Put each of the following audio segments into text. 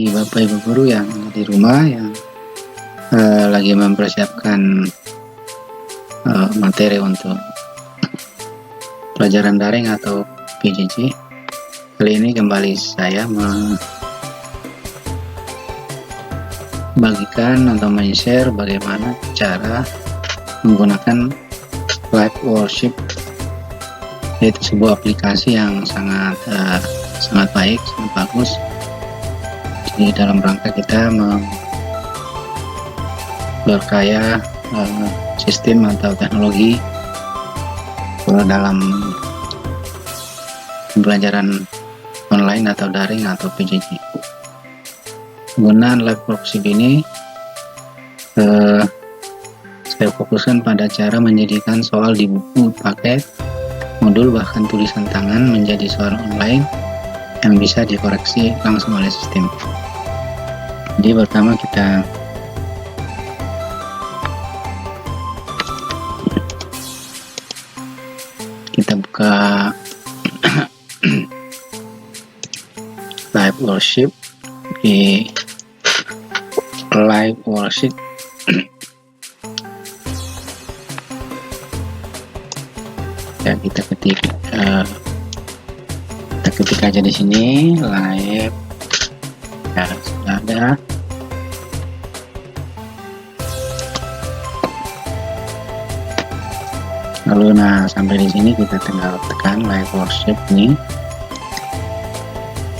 bagi Bapak Ibu guru yang ada di rumah yang lagi mempersiapkan materi untuk pelajaran daring atau PJJ. Kali ini kembali saya membagikan atau men-share bagaimana cara menggunakan live worship, yaitu sebuah aplikasi yang sangat baik, sangat bagus di dalam rangka kita berkaya sistem atau teknologi dalam pembelajaran online atau daring atau PJJ. Penggunaan live workshop ini saya fokuskan pada cara menjadikan soal di buku, paket, modul, bahkan tulisan tangan menjadi soal online yang bisa dikoreksi langsung oleh sistem. Jadi pertama kita buka live worship di live worship. Ya, kita ketik aja di sini live. Ya, sudah ada. Lalu sampai di sini kita tinggal tekan live worship ini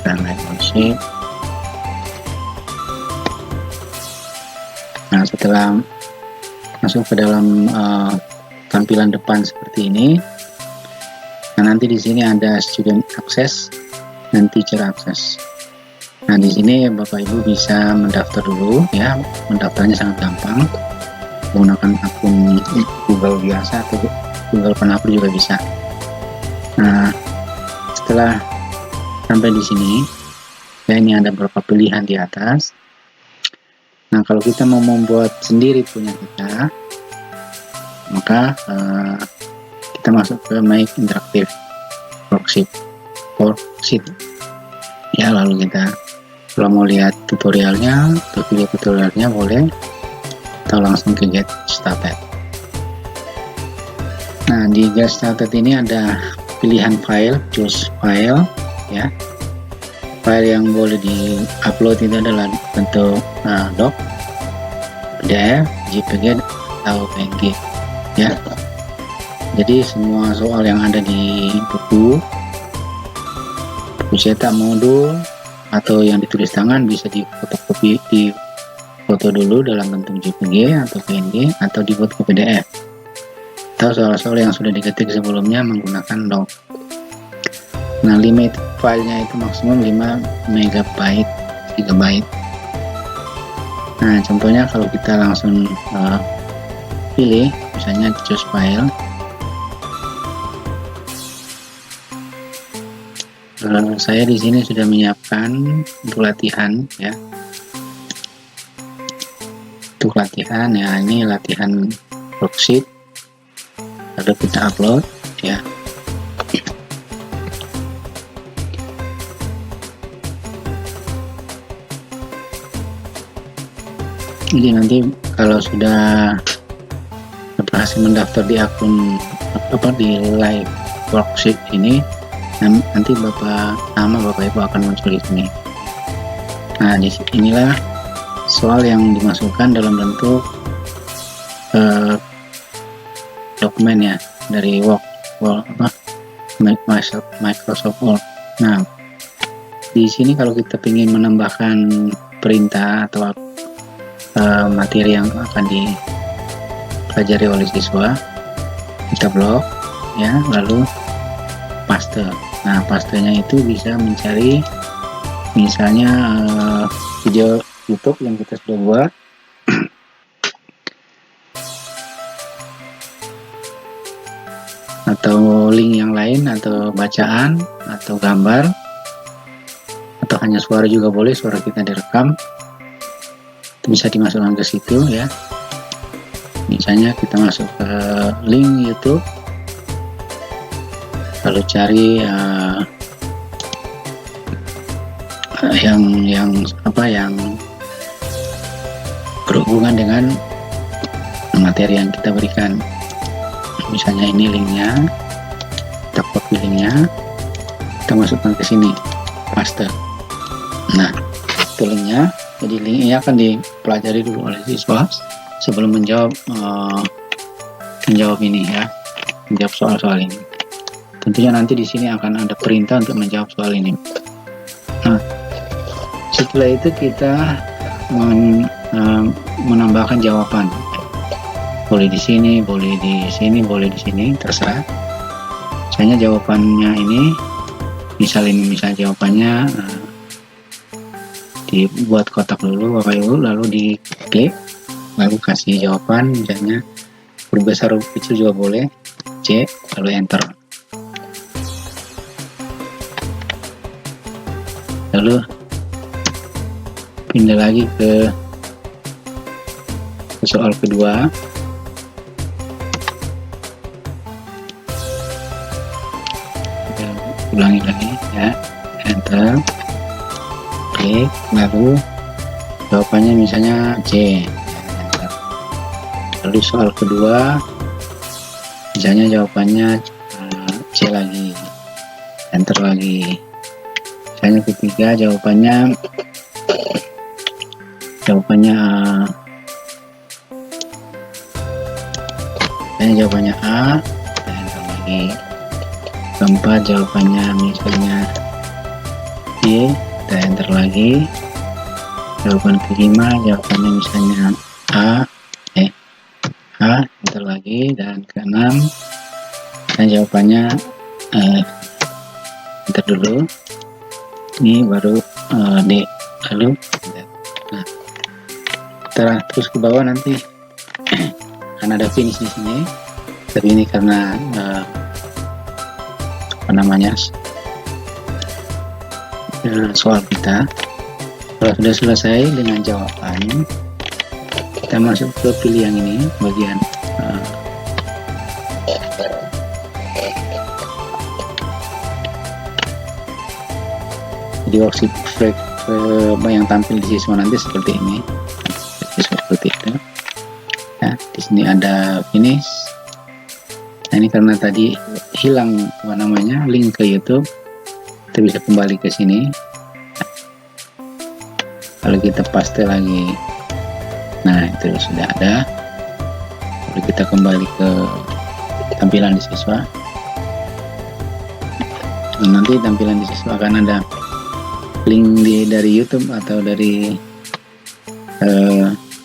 dan live worship. Nah, setelah masuk ke dalam tampilan depan seperti ini, nah nanti di sini ada student access dan teacher access. Nah, di sini Bapak Ibu bisa mendaftar dulu ya. Mendaftarnya sangat gampang, menggunakan akun Google biasa atau Google Penabur juga bisa. Nah, setelah sampai di sini, ya ini ada beberapa pilihan di atas. Nah, kalau kita mau membuat sendiri punya kita, maka kita masuk ke Make Interactive Worksheet. Ya, lalu kita kalau mau lihat tutorialnya atau video tutorialnya boleh, atau langsung ke Get Started. Nah, di Get Started ini ada pilihan file, choose file ya. File yang boleh di-upload itu adalah bentuk doc, PDF, JPG atau PNG ya. Jadi semua soal yang ada di buku cetak, modul, atau yang ditulis tangan bisa difotokopi, foto dulu dalam bentuk JPG atau PNG, atau dibuat ke PDF, atau soal-soal yang sudah diketik sebelumnya menggunakan doc. Nah, limit filenya itu maksimum 5 MB. Nah, contohnya kalau kita langsung pilih, misalnya choose file, saya di sini sudah menyiapkan untuk latihan ya. Untuk latihan ya, ini latihan worksheet. Lalu kita upload ya. Jadi nanti kalau sudah berhasil mendaftar di akun di live worksheet ini, nanti nama Bapak Ibu akan muncul di sini. Nah, di inilah soal yang dimasukkan dalam bentuk dokumen ya, dari Microsoft Word. Nah, di sini kalau kita ingin menambahkan perintah atau materi yang akan dipelajari oleh siswa, kita blok ya, lalu paste. Nah, pastenya itu bisa mencari misalnya video YouTube yang kita sudah buat, atau link yang lain, atau bacaan, atau gambar, atau hanya suara juga boleh, suara kita direkam, itu bisa dimasukkan ke situ ya. Misalnya kita masuk ke link YouTube, lalu cari yang berhubungan dengan materi yang kita berikan. Misalnya ini linknya, kita copy linknya, kita masukkan ke sini, paste. Nah, itu linknya. Jadi link ini akan dipelajari dulu oleh siswa sebelum menjawab ini ya, menjawab soal-soal ini. Tentunya nanti di sini akan ada perintah untuk menjawab soal ini. Nah, setelah itu kita menambahkan jawaban. Boleh di sini, boleh di sini, boleh di sini, terserah. Misalnya jawabannya ini, misalnya jawabannya dibuat kotak dulu, Bapak Ibu, lalu diklik, lalu kasih jawaban, misalnya huruf besar huruf kecil juga boleh, C, lalu enter. Lalu pindah lagi ke soal kedua. Ulangi lagi ya, enter, klik, lalu jawabannya misalnya C, enter. Lalu soal kedua misalnya jawabannya C lagi, enter lagi. Misalnya ketiga jawabannya A, enter lagi. Keempat jawabannya misalnya B, kita enter lagi. Jawaban kelima jawabannya misalnya A, enter lagi. Dan keenam dan jawabannya enter dulu, ini baru D, lalu nah, terus ke bawah nanti akan ada finish di sini. Tapi ini karena soal kita. Kalau sudah selesai dengan jawaban, kita masuk ke pilih yang ini, bagian jadi worksheet yang tampil di siswa nanti seperti ini, seperti itu ya. Di sini ada finish. Nah, ini karena tadi hilang link ke YouTube, kita bisa kembali ke sini. Kalau kita paste lagi, nah itu sudah ada. Lalu kita kembali ke tampilan di siswa. Nah, nanti tampilan di siswa akan ada link dari YouTube atau dari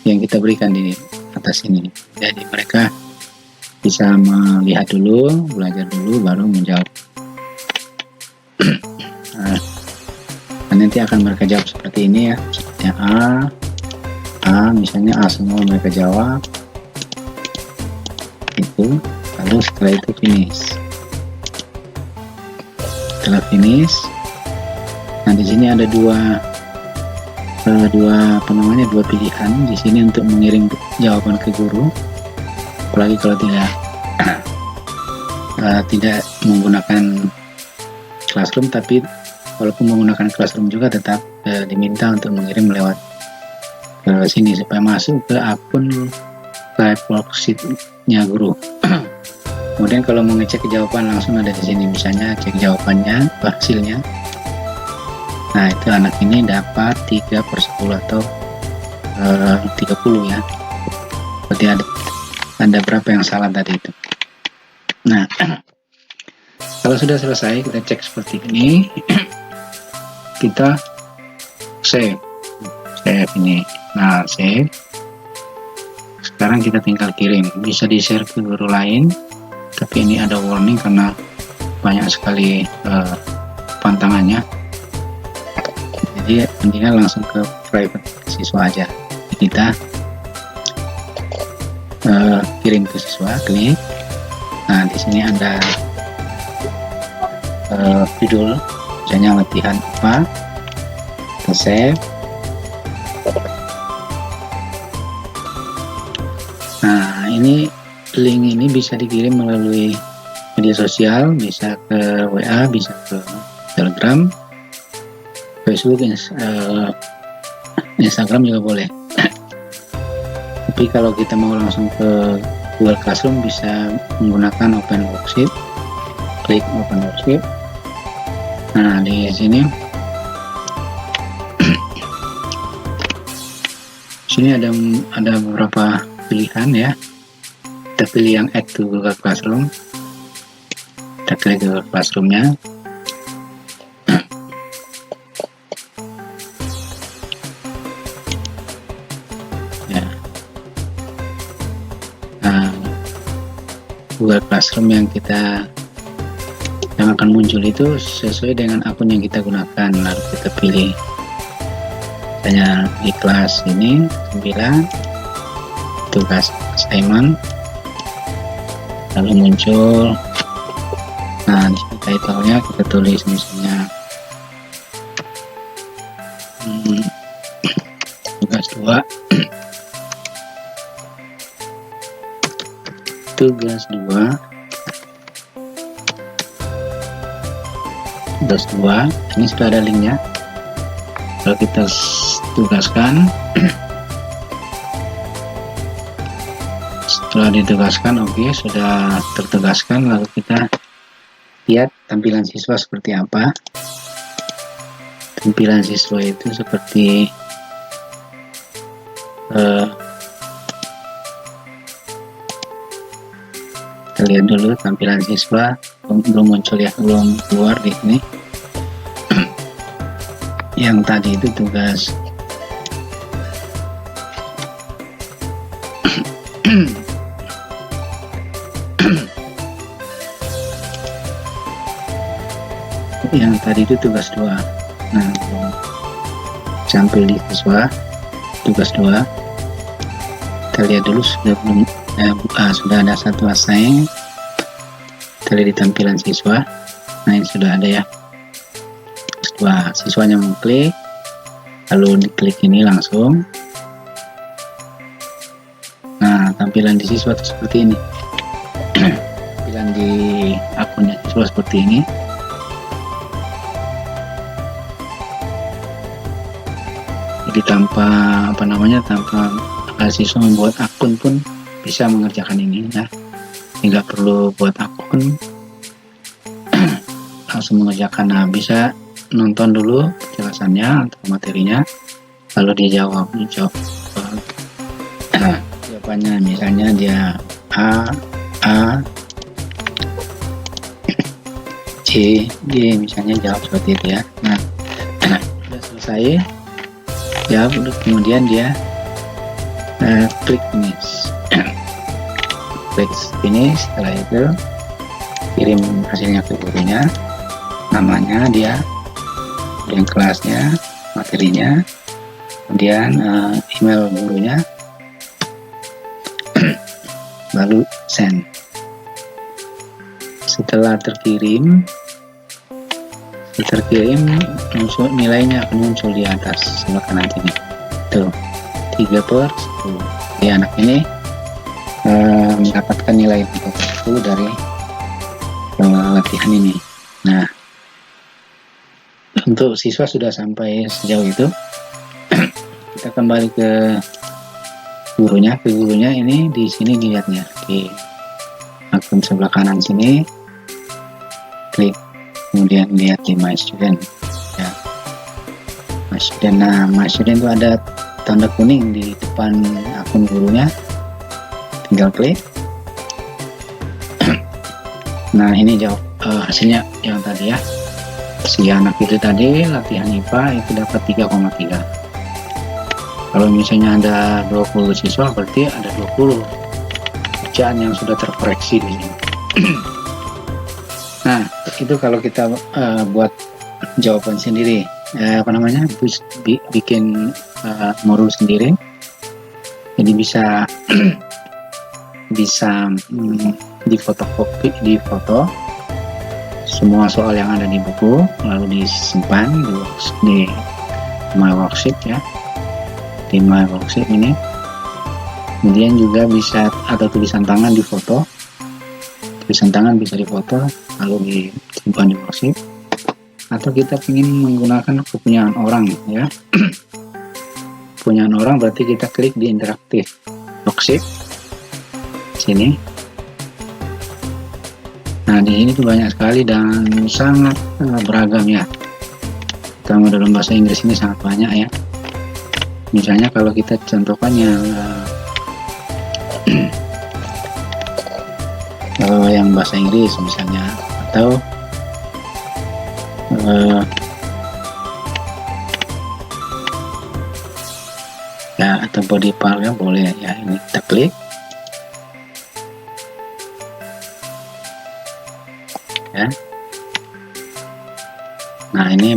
yang kita berikan di atas ini. Jadi mereka bisa melihat dulu, belajar dulu, baru menjawab. Nah, nanti akan mereka jawab seperti ini ya, seperti misalnya A semua mereka jawab itu. Lalu setelah itu finish. Setelah finish, nah di sini ada dua pilihan di sini untuk mengirim jawaban ke guru. Apalagi kalau tidak menggunakan Classroom, tapi walaupun menggunakan Classroom juga tetap diminta untuk mengirim lewat ke sini supaya masuk ke akun live worksheet-nya guru. Kemudian kalau mau ngecek jawaban langsung ada di sini, misalnya cek jawabannya, hasilnya. Nah, itu anak ini dapat 3/10 atau 30 ya. Berarti ada berapa yang salah tadi itu. Nah, kalau sudah selesai kita cek seperti ini. Kita save ini. Nah, save. Sekarang kita tinggal kirim. Bisa di share ke guru lain, tapi ini ada warning karena banyak sekali pantangannya. Jadi mendingan langsung ke private siswa aja. Kita kirim ke siswa, klik. Nah, di sini ada judul, misalnya latihan apa, kita save. Nah, ini link ini bisa dikirim melalui media sosial, bisa ke WA, bisa ke Telegram, ke Facebook, Instagram juga boleh. Tapi kalau kita mau langsung ke Google Classroom bisa menggunakan Open Worksheet. Klik Open Worksheet. Nah, di sini ada beberapa pilihan ya. Kita pilih yang Add to Google Classroom. Kita klik Google Classroom-nya. Ya. Nah, Google Classroom yang akan muncul itu sesuai dengan akun yang kita gunakan. Lalu kita pilih misalnya di kelas ini 9 tugas assignment, lalu muncul. Nah, di sini title-nya kita tulis misalnya tugas 2 tugas 2 ini sudah ada linknya. Kalau kita tugaskan, setelah ditugaskan, oke, sudah tertugaskan. Lalu kita lihat tampilan siswa seperti apa. Tampilan siswa itu seperti kita lihat dulu tampilan siswa. Belum muncul ya, belum keluar di sini. Yang tadi itu tugas yang tadi itu tugas 2. Nah, sampai di siswa tugas 2 kita lihat dulu sudah ada satu assign. Kita lihat di tampilan siswa. Nah, ini sudah ada ya. Siswanya mengklik, lalu diklik ini langsung. Nah, tampilan di siswa itu seperti ini. Tampilan di akunnya siswa seperti ini. Jadi tanpa siswa membuat akun pun bisa mengerjakan ini ya. Tidak perlu buat akun, langsung mengerjakan. Nah, bisa nonton dulu penjelasannya atau materinya, lalu jawabannya. Misalnya dia A, C, D, misalnya jawab seperti itu ya. Nah, sudah selesai jawab, kemudian dia klik finish. Klik finish. Setelah itu kirim hasilnya ke gurunya, namanya dia, kemudian kelasnya, materinya, kemudian email gurunya, lalu send. Setelah terkirim muncul nilainya, akan muncul di atas sebelah kanan sini. Tuh, 3/10. Jadi anak ini mendapatkan nilai 3/10 dari latihan ini. Nah, untuk siswa sudah sampai sejauh itu. Kita kembali ke gurunya. Ini di sini dilihatnya di akun sebelah kanan sini. Klik, kemudian lihat di My Student ya. My Student. Nah, My Student itu ada tanda kuning di depan akun gurunya. Tinggal klik. Nah, ini jawab hasilnya yang tadi ya. Si anak itu tadi latihan IPA itu dapat 3,3. Kalau misalnya ada 20 siswa, berarti ada 20 kerjaan yang sudah terkoreksi di sini. Nah, itu kalau kita buat jawaban sendiri, bikin modul sendiri. Jadi bisa di foto semua soal yang ada di buku, lalu disimpan di My Worksheet ya. Di My Worksheet ini kemudian juga bisa ada tulisan tangan di foto, tulisan tangan bisa difoto lalu disimpan di worksheet. atau kita ingin menggunakan kepunyaan orang ya. Kepunyaan orang berarti kita klik di interaktif worksheet sini. Nah, di sini tuh banyak sekali dan sangat beragam ya. Terutama dalam bahasa Inggris ini sangat banyak ya. Misalnya kalau kita contohkan yang yang bahasa Inggris misalnya, atau ya, atau body part ya, boleh ya. Ini kita klik ya. Nah, ini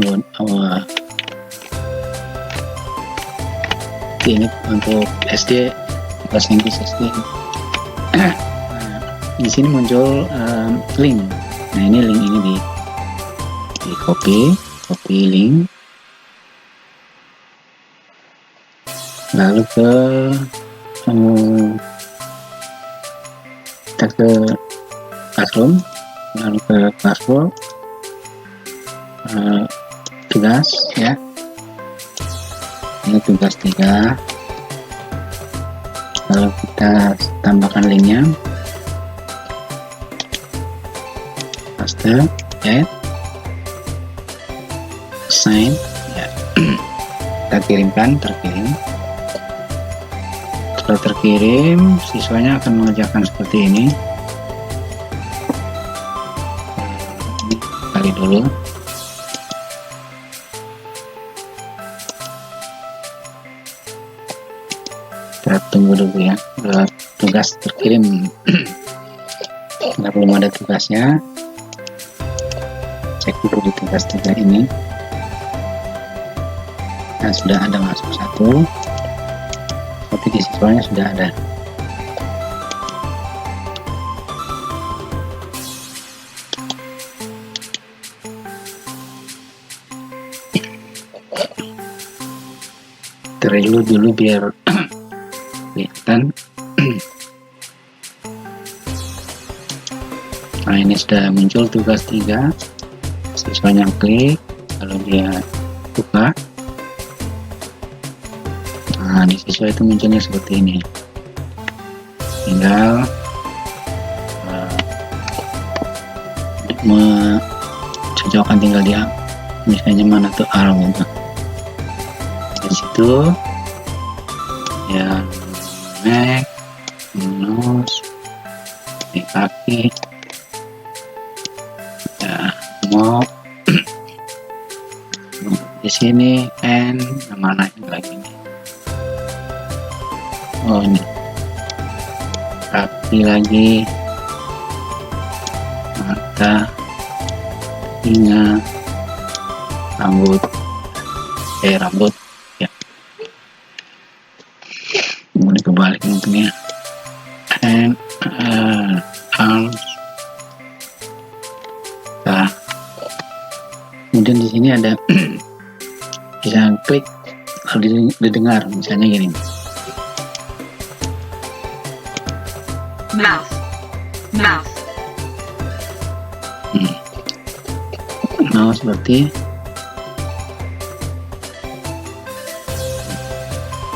ini untuk SD, bahasa Inggris SD. Nah, di sini muncul link. Nah, ini link ini di copy link, lalu kita ke classroom, lalu ke classwork, tugas ya. Ini tugas 3, lalu kita tambahkan linknya, paste, add, assign ya. Kita kirimkan, terkirim. Setelah terkirim, siswanya akan mengerjakan seperti ini. Kali dulu. Kita tunggu dulu ya, tugas terkirim. Karena belum ada tugasnya, cek dulu di tugas 3 ini. Nah, sudah ada masuk 1, tapi di siswanya sudah ada. Terlalu dulu biar kelihatan. Nah, ini sudah muncul tugas 3, siswanya klik, kalau dia buka, nah di siswa itu munculnya seperti ini. Tinggal cocokkan, tinggal dia misalnya mana tuh arm itu, di situ ya, neck, nose, di kaki ya, mau di sini, and mana lagi nih, oh ini kaki lagi, mata, telinga, rambut ya. Kemudian kebalik untungnya, and arms. Nah, kemudian di sini ada bisa klik kalau didengar, misalnya gini, mouth. Mau seperti,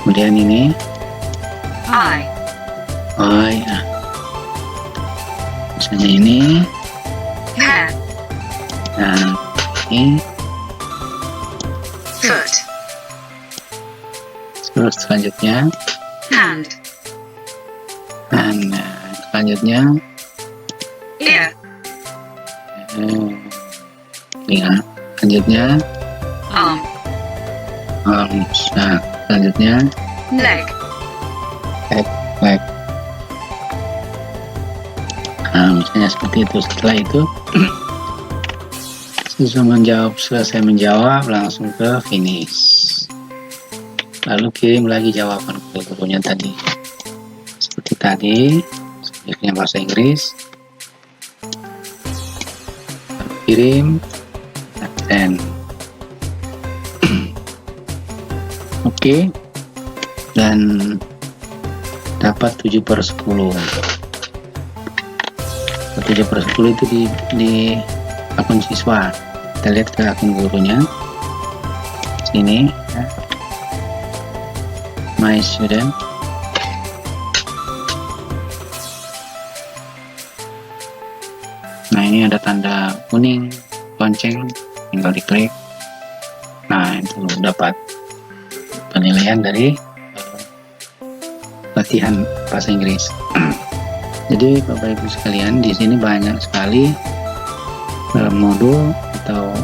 kemudian ini Eye. ya. Misalnya ini, Hair. dan ini Foot. terus selanjutnya, Hand. dan selanjutnya Ear. telinga, selanjutnya Arm. arms, nah selanjutnya Leg. leg. Nah, misalnya seperti itu. Setelah itu selesai menjawab, langsung ke finish, lalu kirim lagi jawaban ke gurunya tadi seperti tadi, sebenarnya bahasa Inggris, kirim, dan oke. Dan dapat 7/10. 7/10 itu di akun siswa, kita lihat ke akun gurunya sini ya. My student. Nah, ini ada tanda kuning lonceng, tinggal diklik. Nah, itu dapat penilaian dari latihan bahasa Inggris. Jadi Bapak Ibu sekalian, di sini banyak sekali modul atau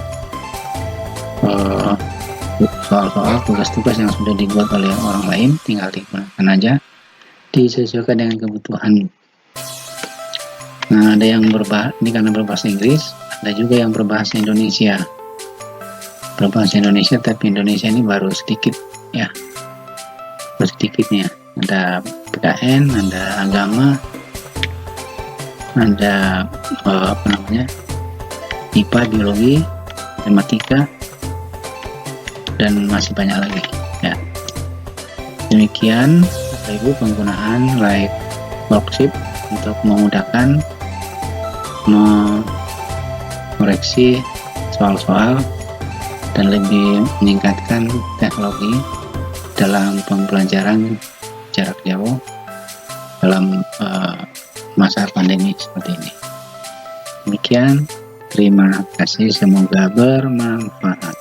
soal-soal tugas-tugas yang sudah dibuat oleh orang lain, tinggal digunakan aja, disesuaikan dengan kebutuhan. Nah, ada yang ini karena berbahasa Inggris, ada juga yang berbahasa Indonesia. Berbahasa Indonesia, tapi Indonesia ini baru sedikit ya, baru sedikitnya. Ada PKN, ada agama, ada IPA, biologi, matematika, dan masih banyak lagi ya. Demikian Bapak Ibu penggunaan like worksheet untuk memudahkan mengoreksi soal-soal dan lebih meningkatkan teknologi dalam pembelajaran jarak jauh dalam masa pandemi seperti ini. Demikian, terima kasih, semoga bermanfaat.